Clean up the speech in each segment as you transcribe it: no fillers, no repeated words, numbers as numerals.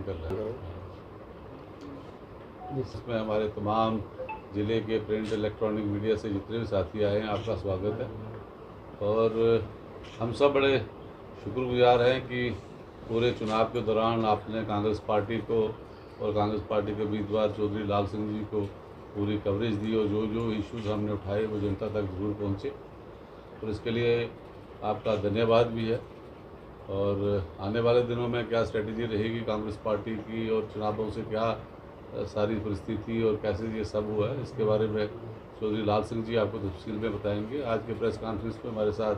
निकल रहा है। इसमें हमारे तमाम ज़िले के प्रिंट इलेक्ट्रॉनिक मीडिया से जितने भी साथी आए हैं, आपका स्वागत है। और हम सब बड़े शुक्रगुजार हैं कि पूरे चुनाव के दौरान आपने कांग्रेस पार्टी को और कांग्रेस पार्टी के उम्मीदवार चौधरी लाल सिंह जी को पूरी कवरेज दी और जो जो इश्यूज़ हमने उठाए वो जनता तक ज़रूर पहुँचे, और इसके लिए आपका धन्यवाद भी है। और आने वाले दिनों में क्या स्ट्रेटजी रहेगी कांग्रेस पार्टी की और चुनावों से क्या सारी परिस्थिति और कैसे ये सब हुआ है, इसके बारे में चौधरी लाल सिंह जी आपको तफसील में बताएंगे। आज के प्रेस कॉन्फ्रेंस में हमारे साथ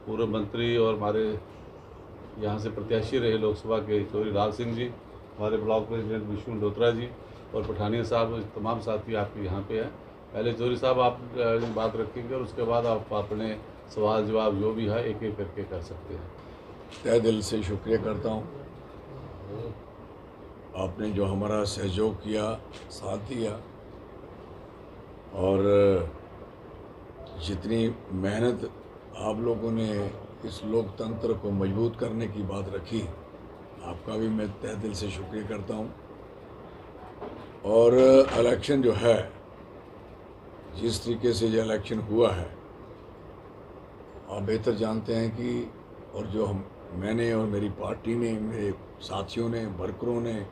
पूर्व मंत्री और हमारे यहाँ से प्रत्याशी रहे लोकसभा के चौधरी लाल सिंह जी, हमारे ब्लॉक प्रेसिडेंट विष्णु डोत्रा जी और पठानिया साहब, तमाम साथी आपके यहाँ पे हैं। पहले चौधरी साहब आप बात रखेंगे और उसके बाद आप अपने सवाल जवाब जो भी है एक एक करके कर सकते हैं। तहे दिल से शुक्रिया करता हूँ, आपने जो हमारा सहयोग किया, साथ दिया, और जितनी मेहनत आप लोगों ने इस लोकतंत्र को मजबूत करने की बात रखी, आपका भी मैं तहे दिल से शुक्रिया करता हूँ। और इलेक्शन जो है, जिस तरीके से ये इलेक्शन हुआ है, आप बेहतर जानते हैं कि और जो मैंने और मेरी पार्टी ने, मेरे साथियों ने, वर्करों ने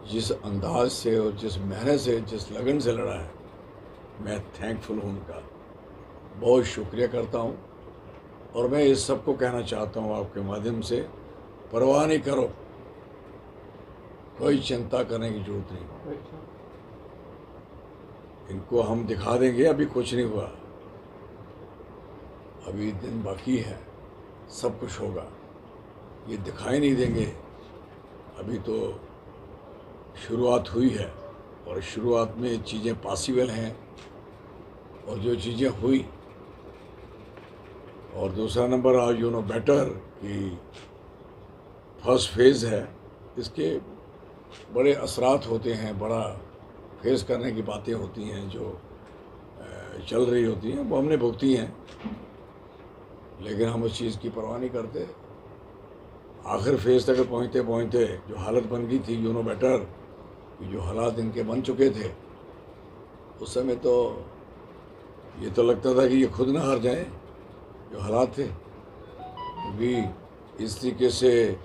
जिस अंदाज से और जिस मेहनत से, जिस लगन से लड़ा है, मैं थैंकफुल हूँ उनका, बहुत शुक्रिया करता हूँ। और मैं इस सबको कहना चाहता हूँ आपके माध्यम से, परवाह नहीं करो, कोई चिंता करने की जरूरत नहीं। इनको हम दिखा देंगे, अभी कुछ नहीं हुआ, अभी दिन बाकी है, सब कुछ होगा। ये दिखाई नहीं देंगे, अभी तो शुरुआत हुई है और शुरुआत में चीज़ें पॉसिबल हैं और जो चीज़ें हुई। और दूसरा नंबर, आज यू नो बेटर कि फर्स्ट फेज़ है, इसके बड़े असरात होते हैं, बड़ा फेस करने की बातें होती हैं जो चल रही होती हैं, वो हमने भुगती हैं, लेकिन हम उस चीज़ की परवाह नहीं करते। आखिर फेज़ तक पहुँचते पहुँचते जो हालत बन गई थी, यू नो बेटर, कि जो हालात इनके बन चुके थे, उस समय तो ये तो लगता था कि ये खुद ना हार जाए, जो हालात थे। क्योंकि इस तरीके से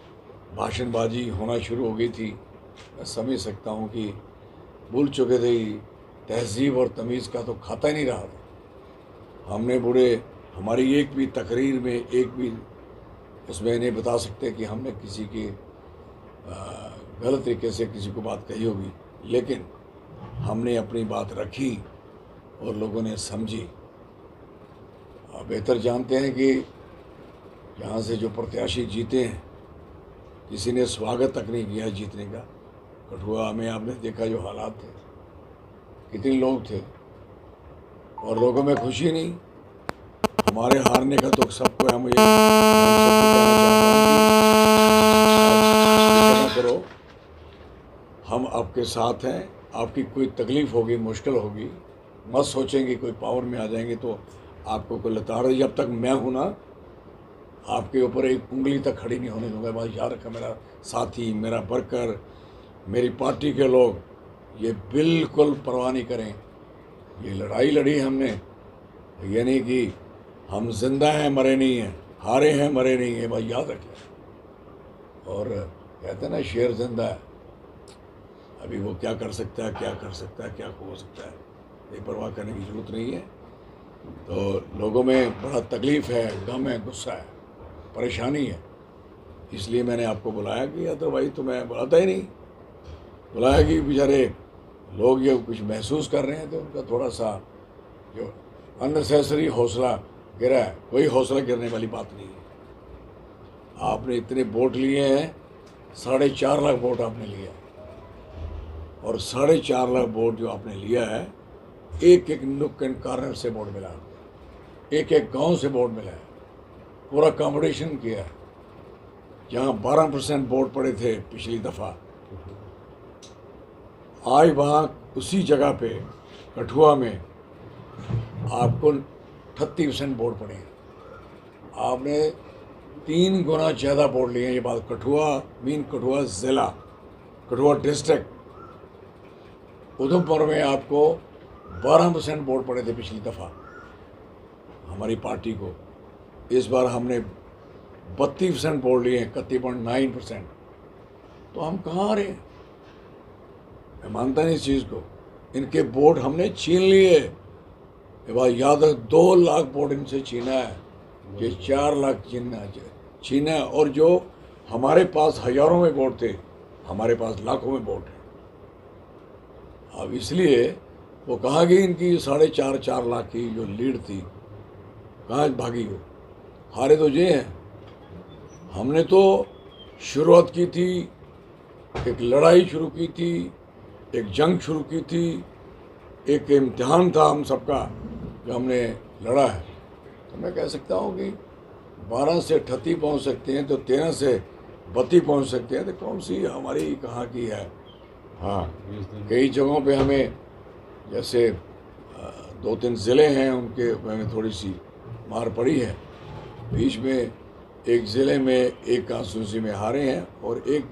भाषणबाजी होना शुरू हो गई थी, मैं समझ सकता हूँ कि भूल चुके थे, तहजीब और तमीज़ का तो खाता ही नहीं रहा था। हमने बूढ़े, हमारी एक भी तकरीर में, एक भी उसमें नहीं बता सकते कि हमने किसी की गलत तरीके से किसी को बात कही होगी, लेकिन हमने अपनी बात रखी और लोगों ने समझी। आप बेहतर जानते हैं कि यहाँ से जो प्रत्याशी जीते हैं, किसी ने स्वागत तक नहीं किया जीतने का। कठुआ में आपने देखा जो हालात थे, कितने लोग थे और लोगों में खुशी नहीं। हमारे हारने का तो सबको है, मुझे करो, हम आपके साथ हैं। आपकी कोई तकलीफ़ होगी, मुश्किल होगी, मत सोचेंगे कोई पावर में आ जाएंगे तो आपको कोई लताड़। जब तक मैं हूँ ना, आपके ऊपर एक उंगली तक खड़ी नहीं होने दूंगा। भाई याद रखा, मेरा साथी, मेरा वर्कर, मेरी पार्टी के लोग, ये बिल्कुल परवाह नहीं करें। ये लड़ाई लड़ी हमने, ये नहीं कि हम जिंदा हैं मरे नहीं हैं, हारे हैं मरे नहीं हैं, भाई याद रखें। और कहते हैं ना, शेर जिंदा है, अभी वो क्या कर सकता है, क्या कर सकता है, क्या हो सकता है, ये परवाह करने की ज़रूरत नहीं है। तो लोगों में बड़ा तकलीफ़ है, गम है, गुस्सा है, परेशानी है, इसलिए मैंने आपको बुलाया कि अदरवाइज तो मैं बुलाता ही नहीं। बुलाया कि बेचारे लोग ये कुछ महसूस कर रहे हैं, तो उनका थोड़ा सा जो अननेसेसरी हौसला गिरा है, कोई हौसला गिरने वाली बात नहीं है। आपने इतने वोट लिए हैं, 4.5 लाख वोट आपने लिया, और 4.5 लाख वोट जो आपने लिया है, एक एक नुक एंड कॉर्नर से वोट मिला, एक एक गांव से वोट मिला है, पूरा कॉम्पिटिशन किया है। जहाँ 12% वोट पड़े थे पिछली दफ़ा, आज वहाँ उसी जगह पे कठुआ में आपको 38% वोट पड़े हैं। आपने 3 गुना ज़्यादा वोट लिए हैं। ये बात, कठुआ मीन कठुआ ज़िला, कठुआ डिस्ट्रिक्ट, उधमपुर में आपको 12% वोट पड़े थे पिछली दफ़ा हमारी पार्टी को। इस बार हमने 32% वोट लिए हैं, 31.9%। तो हम कहाँ आ रहे हैं? मैं मानता नहीं इस चीज़ को। इनके वोट हमने छीन लिए। ये बात याद है, 2 लाख वोट इनसे छीना है, ये 4 लाख छीना है। और जो हमारे पास हजारों में वोट थे, हमारे पास लाखों में वोट है। अब इसलिए वो कहाँ गई इनकी 4.5 लाख की जो लीड थी, कहाँ भागी हो? हारे तो ये हैं। हमने तो शुरुआत की थी, एक लड़ाई शुरू की थी, एक जंग शुरू की थी, एक इम्तिहान था हम सबका जो हमने लड़ा है। तो मैं कह सकता हूँ कि 12 से 38 पहुँच सकते हैं, तो 13 से 32 पहुँच सकते हैं। तो कौन सी हमारी कहाँ की है? हाँ, कई जगहों पे हमें, जैसे 2-3 ज़िले हैं उनके हमें थोड़ी सी मार पड़ी है। बीच में एक ज़िले में एक कॉन्स्टिट्यूंसी में हारे हैं, और एक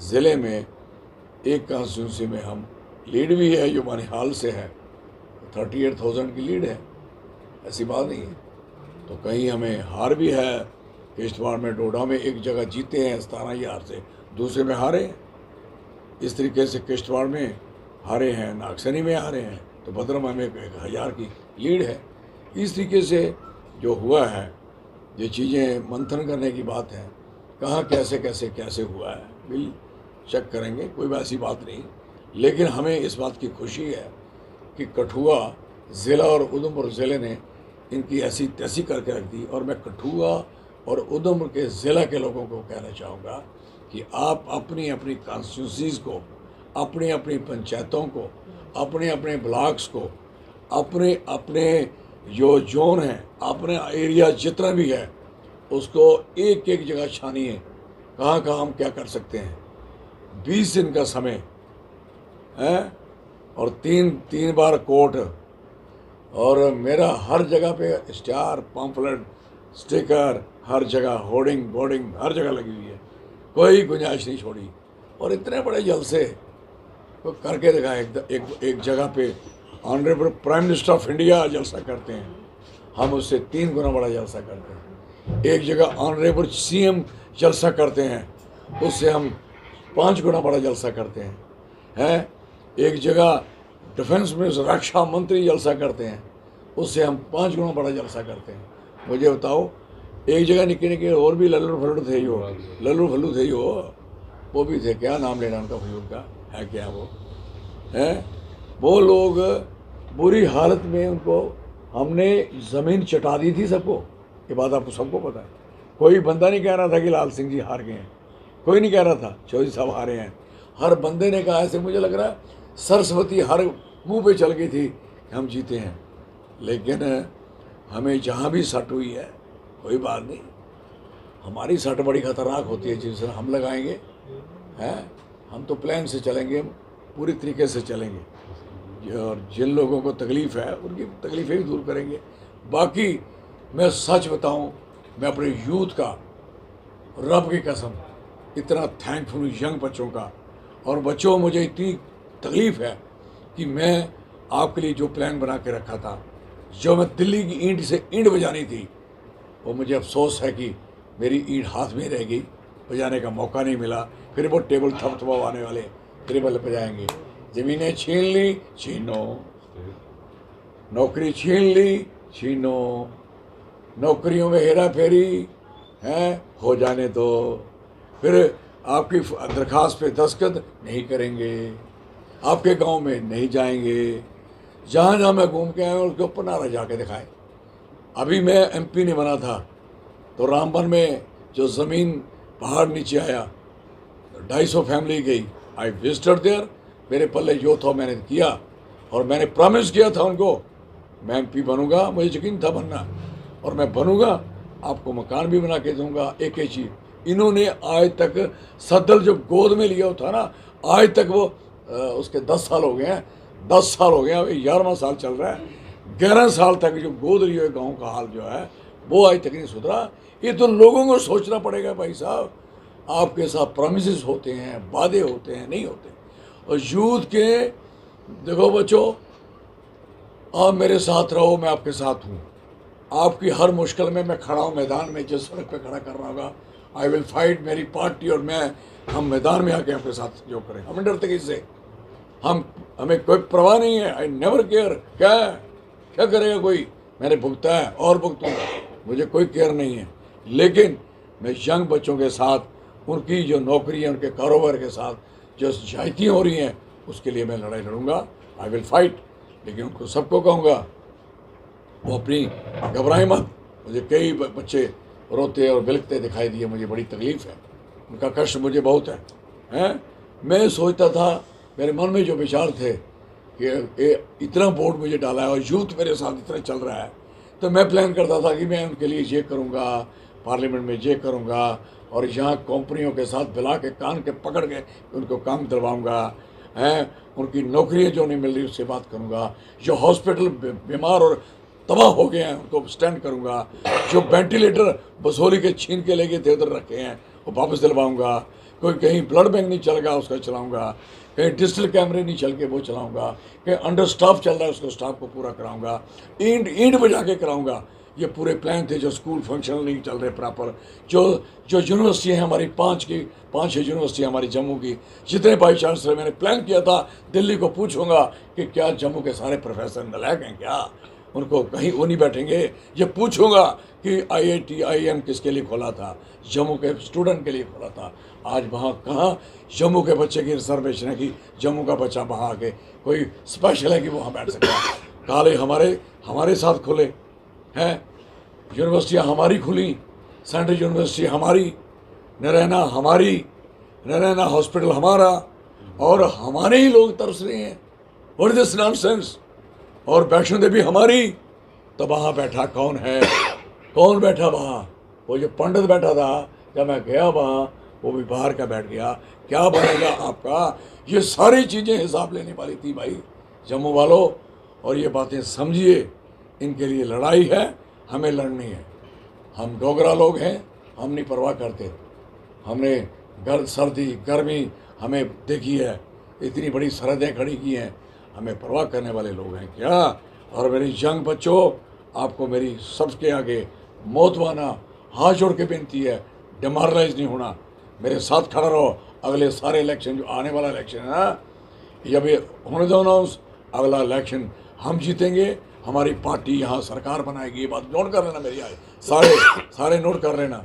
ज़िले में एक कॉन्स्टिट्यूंसी में हम लीड भी है, जो माने हाल से है। 38,000 की लीड है, ऐसी बात नहीं है। तो कहीं हमें हार भी है। किश्तवाड़ में, डोडा में एक जगह जीते हैं 17,000 से, दूसरे में हारे हैं। इस तरीके से किश्तवाड़ में हारे हैं, नागसनी में हारे हैं, तो भद्रमा में 1,000 की लीड है। इस तरीके से जो हुआ है, ये चीज़ें मंथन करने की बात है, कहाँ कैसे हुआ है, बिल चेक करेंगे, कोई ऐसी बात नहीं। लेकिन हमें इस बात की खुशी है कि कठुआ ज़िला और उधमपुर ज़िले ने इनकी ऐसी तैसी करके रख दी। और मैं कठुआ और उधमपुर के ज़िला के लोगों को कहना चाहूँगा कि आप अपनी अपनी कॉन्स्टिट्यूंसीज़ को, अपनी अपनी पंचायतों को, अपने अपने ब्लॉक्स को, अपने अपने जो जोन है, अपने एरिया जितना भी है, उसको एक एक जगह छानिए, कहाँ कहाँ हम क्या कर सकते हैं। 20 दिन का समय है, और 3 बार कोर्ट, और मेरा हर जगह पे स्टार, पम्फलेट, स्टिकर, हर जगह होर्डिंग बोर्डिंग हर जगह लगी हुई है, कोई गुंजाइश नहीं छोड़ी। और इतने बड़े जलसे तो करके दिखाए। एक जगह पे honourable prime minister of India जलसा करते हैं, हम उससे 3 गुना बड़ा जलसा करते हैं। एक जगह ऑनरेबल सीएम जलसा करते हैं, उससे हम 5 गुना बड़ा जलसा करते हैं। एक जगह डिफेंस मिनिस्टर, रक्षा मंत्री जलसा करते हैं, उससे हम 5 गुना बड़ा जलसा करते हैं। मुझे बताओ, एक जगह निके और भी लल्लू फल्लू थे वो भी थे, क्या नाम लेना उनका, फजूल का है क्या वो है। वो लोग बुरी हालत में, उनको हमने ज़मीन चटा दी थी सबको। ये बात आपको सबको पता है। कोई बंदा नहीं कह रहा था कि लाल सिंह जी हार गए हैं, कोई नहीं कह रहा था चौधरी साहब हारे हैं। हर बंदे ने कहा, ऐसे मुझे लग रहा है सरस्वती हर मुंह पे चल गई थी कि हम जीते हैं। लेकिन हमें जहाँ भी सट हुई है, कोई बात नहीं, हमारी सट बड़ी खतरनाक होती है। जिस हम लगाएंगे हैं, हम तो प्लान से चलेंगे, पूरी तरीके से चलेंगे, और जिन लोगों को तकलीफ़ है उनकी तकलीफ़ें भी दूर करेंगे। बाकी मैं सच बताऊं, मैं अपने यूथ का, रब की कसम, इतना थैंकफुल यंग बच्चों का। और बच्चों, मुझे इतनी तकलीफ़ है कि मैं आपके लिए जो प्लान बना के रखा था, जो मैं दिल्ली की ईंट से ईंट बजानी थी, वो मुझे अफसोस है कि मेरी ईंट हाथ में रह गई, बजाने का मौका नहीं मिला। फिर वो टेबल थपथपाने वाले टेबल बजाएंगे। ज़मीनें छीन ली, छीनो, नौकरी छीन ली, छीनो, नौकरियों में हेरा फेरी है, हो जाने दो, फिर आपकी दरख्वास्त पे दस्तखत नहीं करेंगे, आपके गांव में नहीं जाएंगे। जहाँ जहाँ मैं घूम के आया उसके ऊपर नारा जाके दिखाए। अभी मैं एमपी नहीं बना था, तो रामबन में जो ज़मीन पहाड़ नीचे आया, 250 फैमिली गई, आई विजिटेड देयर। मेरे पल्ले जो था मैंने किया, और मैंने प्रॉमिस किया था उनको, मैं एमपी बनूंगा, मुझे यकीन था बनना, और मैं बनूंगा, आपको मकान भी बना के दूंगा। एक चीज़ इन्होंने आज तक, सदल जो गोद में लिया था ना, आज तक वो उसके 10 साल हो गए हैं, 10 साल हो गए हैं, अभी 11वां साल चल रहा है। 11 साल तक जो गोद लिया गाँव का हाल जो है वो आज तक नहीं सुधरा। ये तो लोगों को सोचना पड़ेगा भाई साहब। आपके साथ प्रॉमिसेस होते हैं, वादे होते हैं, नहीं होते। और यूथ के देखो बच्चों, आप मेरे साथ रहो, मैं आपके साथ हूँ। आपकी हर मुश्किल में मैं खड़ा हूँ मैदान में, जिस सड़क पे खड़ा करना होगा आई विल फाइट। मेरी पार्टी और मैं, हम मैदान में आके आपके साथ जो करें, हम डरते किससे? हमें कोई परवाह नहीं है। I never care. क्या करेगा कोई? मैंने भुगता है और भुगतूंगा, मुझे कोई केयर नहीं है। लेकिन मैं यंग बच्चों के साथ, उनकी जो नौकरी है, उनके कारोबार के साथ जो जायतियाँ हो रही हैं, उसके लिए मैं लड़ाई लड़ूंगा। I will fight. लेकिन उनको सबको कहूँगा, वो अपनी घबराए मत। मुझे कई बच्चे रोते और बिलखते दिखाई दिए, मुझे बड़ी तकलीफ़ है, उनका कष्ट मुझे बहुत है। मैं सोचता था, मेरे मन में जो विचार थे कि इतना वोट मुझे डाला है और यूथ मेरे साथ इतना चल रहा है, तो मैं प्लान करता था कि मैं उनके लिए ये करूँगा, पार्लियामेंट में ये करूँगा, और यहाँ कंपनियों के साथ बिला के कान के पकड़ के उनको काम दिलवाऊँगा, उनकी नौकरियाँ जो नहीं मिल रही उससे बात करूँगा, जो हॉस्पिटल बीमार और तबाह हो गए हैं उनको स्टैंड करूँगा, जो वेंटिलेटर बसोली के छीन के ले गए थे उधर रखे हैं वो वापस दिलवाऊँगा, कोई कहीं ब्लड बैंक नहीं चल गया उसका चलाऊँगा, कहीं डिजिटल कैमरे नहीं चल के वो चलाऊँगा, कहीं अंडर स्टाफ चल रहा है उसको स्टाफ को पूरा कराऊँगा, ईंट बजा के कराऊँगा। ये पूरे प्लान थे। जो स्कूल फंक्शनल नहीं चल रहे प्रॉपर, जो यूनिवर्सिटी हैं हमारी, पाँच छः यूनिवर्सिटी हमारी जम्मू की, जितने वाइस चांसलर, मैंने प्लान किया था दिल्ली को पूछूंगा कि क्या जम्मू के सारे प्रोफेसर नलायक हैं क्या, उनको कहीं वो नहीं बैठेंगे। ये पूछूंगा कि IIT IIM किसके लिए खोला था, जम्मू के स्टूडेंट के लिए खोला था। आज वहाँ कहाँ जम्मू के बच्चे की रिजर्वेशन है कि जम्मू का बच्चा वहाँ आके कोई स्पेशल है कि वहाँ बैठ सकता है। कॉलेज हमारे साथ खुले हैं, यूनिवर्सिटियाँ हमारी खुली, सेंट्रल यूनिवर्सिटी हमारी, नरैना हॉस्पिटल हमारा, और हमारे ही लोग तरस रहे हैं। What is this nonsense? और वैष्णो देवी हमारी। तो वहाँ बैठा कौन है? कौन बैठा वहाँ? वो जो पंडित बैठा था, जब मैं गया वहाँ, वो भी बाहर का बैठ गया। क्या बनेगा आपका? ये सारी चीज़ें हिसाब लेने वाली थी भाई जम्मू वालों, और ये बातें समझिए। इनके लिए लड़ाई है, हमें लड़नी है। हम डोगरा लोग हैं, हम नहीं परवाह करते। हमने सर्दी गर्मी हमें देखी है, इतनी बड़ी सरहदें खड़ी की हैं, हमें परवाह करने वाले लोग हैं क्या? और मेरी यंग बच्चों, आपको मेरी सबके आगे मौतवाना हाथ जोड़ के बेनती है, डिमोरलाइज नहीं होना, मेरे साथ खड़ा रहो। अगले सारे इलेक्शन, जो आने वाला इलेक्शन है ना, ये भी होने दो अनाउंस, अगला इलेक्शन हम जीतेंगे, हमारी पार्टी यहाँ सरकार बनाएगी। ये बात नोट कर लेना मेरी आए, सारे नोट कर लेना।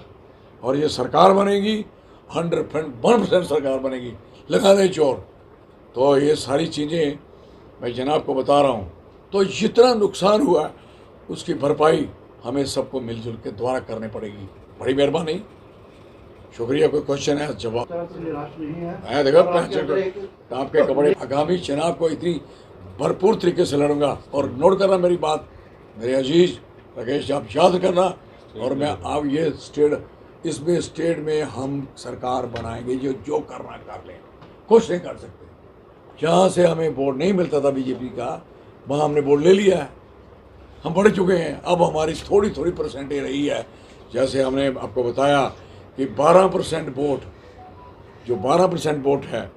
और ये सरकार बनेगी, 101% सरकार बनेगी, लगा दे चोर। तो ये सारी चीज़ें मैं जनाब को बता रहा हूँ। तो जितना नुकसान हुआ उसकी भरपाई हमें सबको मिलजुल के दोबारा करनी पड़ेगी। बड़ी मेहरबानी, शुक्रिया। कोई क्वेश्चन है? जवाब मैं देखो आपके कपड़े। आगामी चुनाव को इतनी भरपूर तरीके से लड़ूंगा। और नोट करना मेरी बात, मेरे अजीज राकेश, आप याद करना। और मैं आप ये स्टेट में हम सरकार बनाएंगे, जो करना कर लें, कुछ नहीं कर सकते। जहाँ से हमें वोट नहीं मिलता था बीजेपी का, वहाँ हमने वोट ले लिया है, हम बढ़ चुके हैं। अब हमारी थोड़ी परसेंटेज रही है। जैसे हमने आपको बताया कि 12% वोट, जो 12% वोट है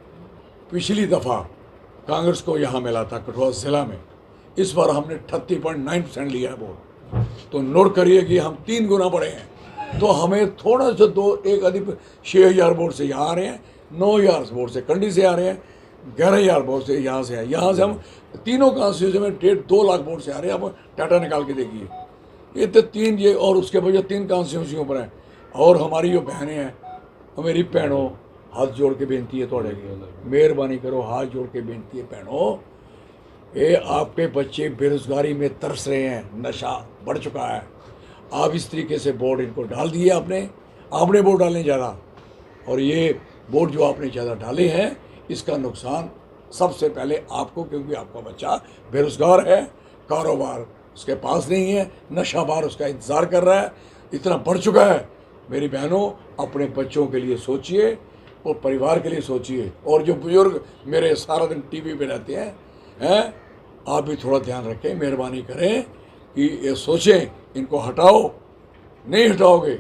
पिछली दफ़ा कांग्रेस को यहाँ मिला था कठुआ ज़िला में, इस बार हमने 38.9% लिया है वोट। तो नोट करिए कि हम 3 गुना बढ़े हैं। तो हमें थोड़ा सा एक अधिक 6,000 वोट से यहाँ आ रहे हैं, 9,000 वोट से कंडी से आ रहे हैं, 11,000 वोट से यहाँ से है। यहाँ से हम तीनों कॉन्स्टिट्यूंसी में 2 लाख वोट से आ रहे हैं। आप टाटा निकाल के देखिए, ये तो 3 ये, और उसके वजह 3 कॉन्स्टिट्यूंसियों पर हैं। और हमारी जो बहनें हैं, मेरी भैनों, हाथ जोड़ के बेनती है थोड़े, मेहरबानी करो, हाथ जोड़ के बेनती है भैनों, ये आपके बच्चे बेरोजगारी में तरस रहे हैं, नशा बढ़ चुका है। आप इस तरीके से वोट इनको डाल दिए, आपने वोट डालने ज़्यादा, और ये वोट जो आपने ज़्यादा डाले हैं, इसका नुकसान सबसे पहले आपको, क्योंकि आपका बच्चा बेरोजगार है, कारोबार उसके पास नहीं है, नशा बार उसका इंतज़ार कर रहा है, इतना बढ़ चुका है। मेरी बहनों, अपने बच्चों के लिए सोचिए और परिवार के लिए सोचिए। और जो बुजुर्ग मेरे सारा दिन टीवी पे रहते हैं, आप भी थोड़ा ध्यान रखें, मेहरबानी करें कि ये सोचें, इनको हटाओ। नहीं हटाओगे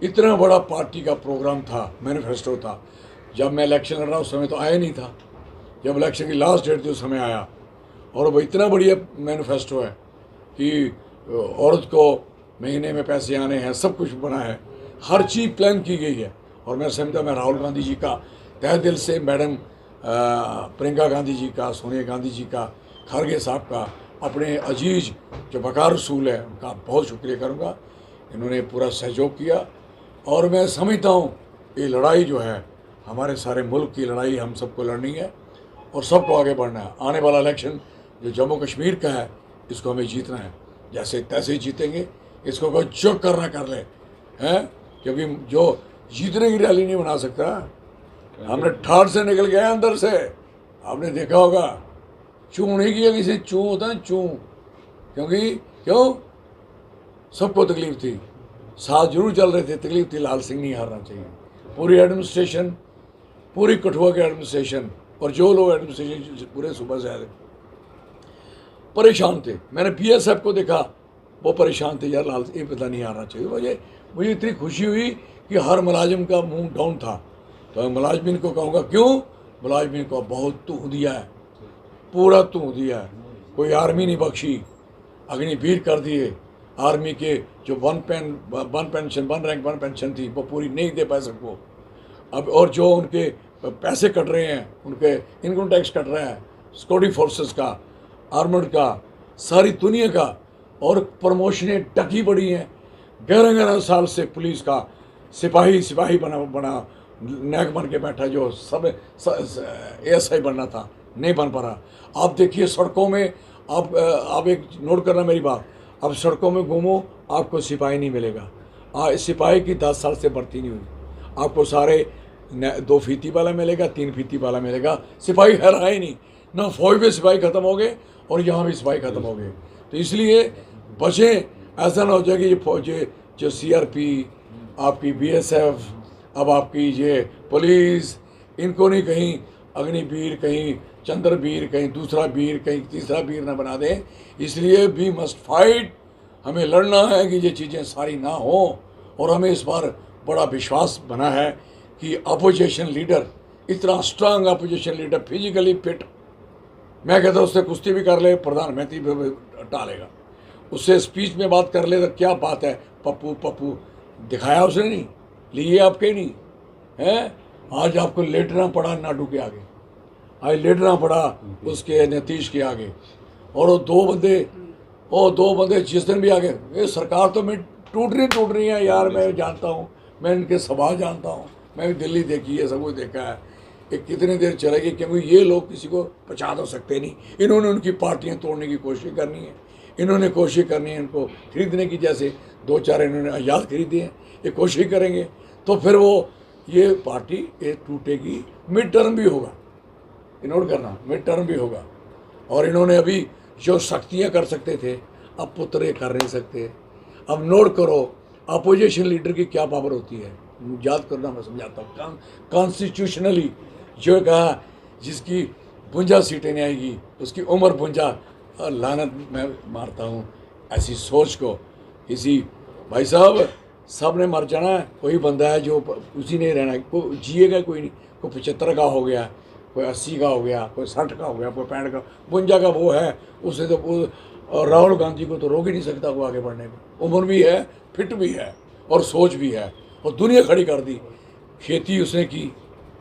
इतना बड़ा पार्टी का प्रोग्राम था, मैनिफेस्टो था। जब मैं इलेक्शन लड़ रहा उस समय तो आया नहीं था, जब इलेक्शन की लास्ट डेट थी उस समय आया। और वो इतना बढ़िया मैनिफेस्टो है कि औरत को महीने में पैसे आने हैं, सब कुछ बना है, हर चीज़ प्लान की गई है। और मैं समझता मैं राहुल गांधी जी का तहे दिल से, मैडम प्रियंका गांधी जी का, सोनिया गांधी जी का, खड़गे साहब का, अपने अजीज जो वकार रसूल है उनका बहुत शुक्रिया करूँगा। इन्होंने पूरा सहयोग किया। और मैं समझता हूँ ये लड़ाई जो है हमारे सारे मुल्क की लड़ाई, हम सबको लड़नी है और सबको आगे बढ़ना है। आने वाला इलेक्शन जो जम्मू कश्मीर का है इसको हमें जीतना है, जैसे तैसे ही जीतेंगे। इसको कोई जो करना कर ले हैं, क्योंकि जो जीतने की रैली नहीं बना सकता। हमने ठाठ से निकल गए अंदर से, आपने देखा होगा, चूं नहीं किया किसी, चूं होता है चूं, क्योंकि क्यों सबको तकलीफ थी, साथ जरूर चल रहे थे, तकलीफ थी। लाल सिंह नहीं हारना चाहिए। पूरी एडमिनिस्ट्रेशन, पूरी कठुआ के एडमिनिस्ट्रेशन और जो लोग एडमिनिस्ट्रेशन पूरे सुबह से आए परेशान थे। मैंने बीएसएफ को देखा, वो परेशान थे, यार लाल ये पता नहीं आना चाहिए। मुझे इतनी खुशी हुई कि हर मुलाजिम का मुंह डाउन था। तो मैं मुलाजमिन को कहूँगा, क्यों मुलाजमिन को बहुत तू दिया है, पूरा तू दिया है। कोई आर्मी नहीं बख्शी, अग्निवीर कर दिए। आर्मी के जो वन रैंक वन पेंशन थी वो पूरी नहीं दे पाए सबको। अब और जो उनके पैसे कट रहे हैं, उनके इनकम टैक्स कट रहा है, सिक्योरिटी फोर्सेस का, आर्मर्ड का, सारी दुनिया का। और प्रमोशनें टकी पड़ी हैं। 11-11 साल से पुलिस का सिपाही बना नैक बन के बैठा, जो सब ASI बनना था, नहीं बन पा रहा। आप देखिए सड़कों में, आप एक नोट करना मेरी बात, अब सड़कों में घूमो आपको सिपाही नहीं मिलेगा। सिपाही की 10 साल से भर्ती नहीं हुई। आपको सारे 2 फीती वाला मिलेगा, 3 फीती वाला मिलेगा, सिपाही है रहा ही नहीं। ना फौज में सिपाही ख़त्म हो गए और यहाँ भी सिपाही ख़त्म हो गए। तो इसलिए बचें, ऐसा ना हो जाए कि ये फौजें जो CRP, आपकी BSF, अब आपकी ये पुलिस, इनको नहीं कहीं अग्निवीर, कहीं चंद्रवीर, कहीं दूसरा वीर, कहीं तीसरा वीर ना बना दें। इसलिए वी मस्ट फाइट, हमें लड़ना है कि ये चीज़ें सारी ना हो। और हमें इस बार बड़ा विश्वास बना है कि अपोजिशन लीडर, इतना strong opposition leader, physically fit, मैं कहता हूँ उससे कुश्ती भी कर ले, प्रधानमंत्री भी टालेगा। उससे स्पीच में बात कर ले तो क्या बात है, पप्पू पप्पू दिखाया उसने नहीं, लिए आपके नहीं हैं। आज आपको लेटना पड़ा नाडू के आगे, आज लेटना पड़ा उसके नीतीश के आगे। और वो दो बंदे जिस दिन भी आगे, ये सरकार तो मैं टूट रही है यार। मैं जानता हूँ, मैं इनके सवाल जानता हूँ, मैं भी दिल्ली देखी है, सब कुछ देखा है। ये कितनी देर चलेगी, क्योंकि ये लोग किसी को पचा तो सकते नहीं। इन्होंने उनकी पार्टियाँ तोड़ने की कोशिश करनी है, इन्होंने कोशिश करनी है इनको खरीदने की, जैसे 2-4 इन्होंने आज़ाद खरीदे हैं, ये कोशिश करेंगे तो फिर वो ये पार्टी ये टूटेगी। मिड टर्म भी होगा, नोट करना, मिड टर्म भी होगा। और इन्होंने अभी जो शक्तियाँ कर सकते थे, अब पुत्र ये कर नहीं सकते। अब नोट करो अपोजिशन लीडर की क्या पावर होती है, याद करना, मैं समझाता हूँ। कॉन्स्टिट्यूशनली जो कहा, जिसकी 52 सीटें नहीं आएगी उसकी उम्र 52, लानत मैं मारता हूँ ऐसी सोच को। किसी भाई साहब सब ने मर जाना है, कोई बंदा है जो उसी नहीं रहना, कोई जिएगा कोई नहीं। कोई 75 का हो गया, कोई 80 का हो गया, कोई 60 का हो गया, कोई 65 का, 52 का वो है, उससे तो और राहुल गांधी को तो रोक ही नहीं सकता वो आगे बढ़ने में। उम्र भी है, फिट भी है और सोच भी है, और दुनिया खड़ी कर दी। खेती उसने की,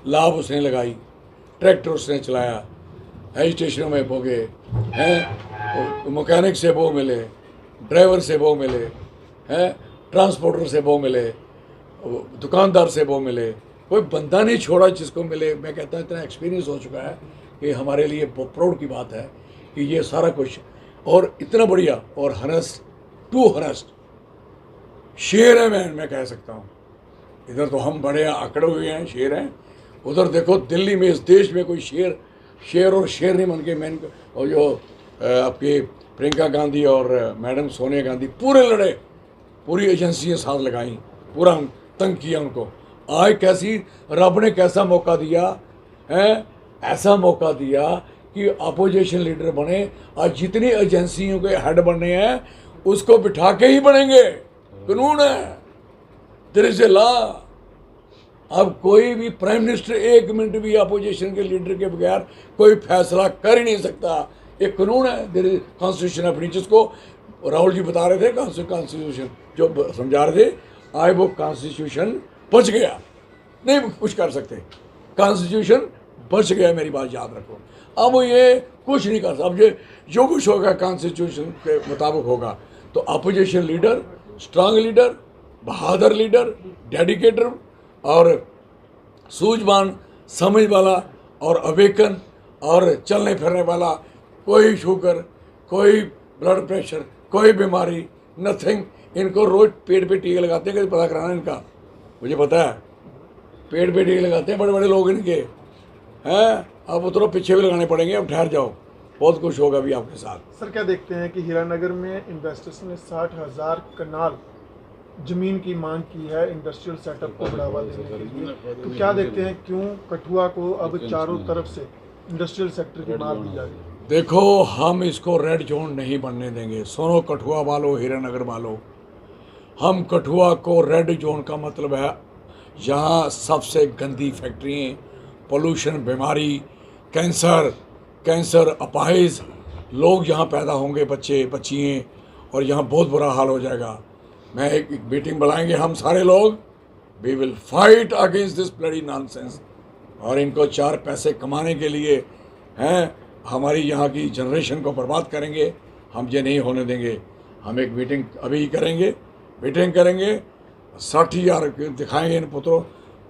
लाभ उसने लगाई, ट्रैक्टर उसने चलाया, हाई स्टेशनों में भोगे हैं, मैकेनिक से वो मिले, ड्राइवर से वो मिले हैं, ट्रांसपोर्टर से वो मिले, दुकानदार से वो मिले, कोई बंदा नहीं छोड़ा जिसको मिले। मैं कहता हूँ इतना एक्सपीरियंस हो चुका है कि हमारे लिए बहुत प्राउड की बात है कि ये सारा कुछ, और इतना बढ़िया, और हनेस्ट टू हनेस्ट शेर है, मैं कह सकता हूँ। इधर तो हम बड़े आंकड़े हुए हैं, शेर हैं। उधर देखो दिल्ली में, इस देश में कोई शेर और शेर नहीं बन के मैन, और जो आपके प्रियंका गांधी और मैडम सोनिया गांधी पूरे लड़े, पूरी एजेंसियाँ साथ लगाई, पूरा तंग किया उनको। आज कैसी रब ने कैसा मौका दिया है, ऐसा मौका दिया कि अपोजिशन लीडर बने। आज जितनी एजेंसियों के हेड बनने हैं उसको बिठा के ही बनेंगे, कानून है। There is a law. अब कोई भी प्राइम मिनिस्टर 1 मिनट भी अपोजिशन के लीडर के बगैर कोई फैसला कर ही नहीं सकता। एक कानून है, there is constitution of India, जिसको राहुल जी बता रहे थे कॉन्स्टिट्यूशन जो समझा रहे थे, आज वो कॉन्स्टिट्यूशन बच गया, नहीं कुछ कर सकते, कॉन्स्टिट्यूशन बच गया, मेरी बात याद रखो। अब ये कुछ नहीं कर सकता, अब ये जो कुछ होगा कॉन्स्टिट्यूशन के मुताबिक होगा। तो अपोजिशन लीडर, स्ट्रांग लीडर, बहादुर लीडर, डेडिकेटर और सूझवान समझ वाला और अवेकन और चलने फिरने वाला, कोई शुगर, कोई ब्लड प्रेशर, कोई बीमारी, नथिंग। इनको रोज पेट पे टीके लगाते हैं, कभी पता कराना इनका, मुझे पता है, पेट पे टीके लगाते हैं बड़े बड़े लोग इनके हैं। अब उतरो, पीछे भी लगाने पड़ेंगे, अब ठहर जाओ, बहुत कुछ होगा भी आपके साथ। सर क्या देखते हैं कि हीरानगर में इन्वेस्टर्स ने 60,000 कनाल जमीन की मांग की है इंडस्ट्रियल सेटअप को बढ़ावा देने के लिए, तो क्या देखते हैं क्यों कठुआ को अब चारों तरफ से इंडस्ट्रियल सेक्टर की मार दी जा रही है? देखो, हम इसको रेड जोन नहीं बनने देंगे। सुनो कठुआ वालों, हीरानगर वालों, हम कठुआ को रेड जोन का मतलब है यहाँ सबसे गंदी फैक्ट्रियाँ, पोल्यूशन, बीमारी, कैंसर, अपाहिज लोग यहाँ पैदा होंगे, बच्चे बच्चियाँ, और यहाँ बहुत बुरा हाल हो जाएगा। मैं एक मीटिंग बुलाएंगे हम सारे लोग, we will fight against this bloody nonsense. और इनको 4 पैसे कमाने के लिए हैं, हमारी यहाँ की जनरेशन को बर्बाद करेंगे, हम ये नहीं होने देंगे। हम एक मीटिंग अभी करेंगे, मीटिंग करेंगे, 60,000 दिखाएंगे इन पुत्रों,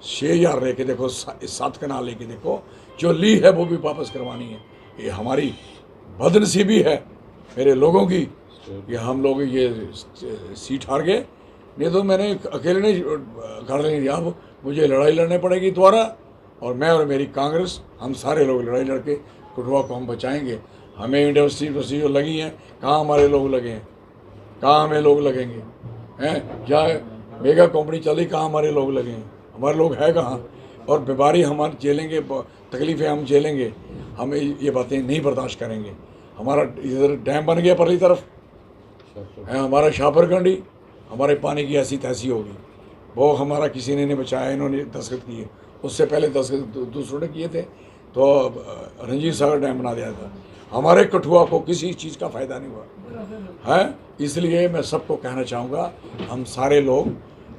6,000 लेके देखो, 7 कनाल लेके देखो, जो ली है वो भी वापस करवानी है। ये हमारी बदनसीबी है मेरे लोगों की, कि हम लोग ये सीट हार गए, नहीं तो मैंने अकेले नहीं कर लेंगे। अब मुझे लड़ाई लड़ने पड़ेगी दोबारा, और मैं और मेरी कांग्रेस, हम सारे लोग लड़ाई लड़के कठुआ को हम बचाएंगे। हमें इंडस्ट्री जो लगी हैं, कहाँ हमारे लोग लगे हैं, कहाँ हमें लोग लगेंगे हैं? क्या मेगा कंपनी चली, कहाँ हमारे लोग लगे हैं? हमारे लोग है कहाँ? और बीमारी हमारे झेलेंगे, तकलीफ़ें हम झेलेंगे, हम ये बातें नहीं बर्दाश्त करेंगे। हमारा इधर डैम बन गया परली तरफ है, हमारा शाहपुरगंडी, हमारे पानी की ऐसी तैसी होगी, वो हमारा किसी ने नहीं बचाया, इन्होंने दस्तखत किए, उससे पहले दस्तखत दूसरों ने किए थे, तो रंजीत सागर डैम बना दिया था। हमारे कठुआ को किसी चीज़ का फ़ायदा नहीं हुआ है। इसलिए मैं सबको कहना चाहूँगा, हम सारे लोग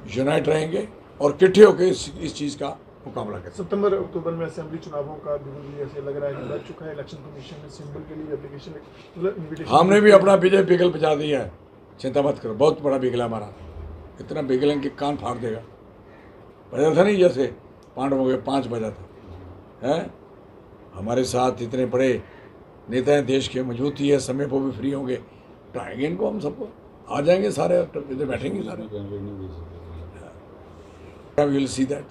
यूनाइट रहेंगे और इकट्ठे होकर इस चीज़ का मुकाबला करें। सितंबर अक्टूबर में असेंबली चुनावों का बिल्कुल ऐसे लग रहा है कि बढ़ चुका है। इलेक्शन कमीशन ने सिंबल के लिए एप्लीकेशन, मतलब इन्विटेशन, हमने भी अपना बीजेपी बिगल बजा दिया है, चिंता मत करो, बहुत बड़ा बिगल है हमारा, इतना बिगल है कि कान फाड़ देगा। बजा था नहीं, जैसे पांडवों के 5 बजा था, हैं? हमारे साथ इतने बड़े नेता हैं देश के, मजबूती है, समय पर भी फ्री होंगे, उठाएंगे इनको, हम सबको आ जाएंगे सारे, इधर बैठेंगे सारे, वी विल सी दैट।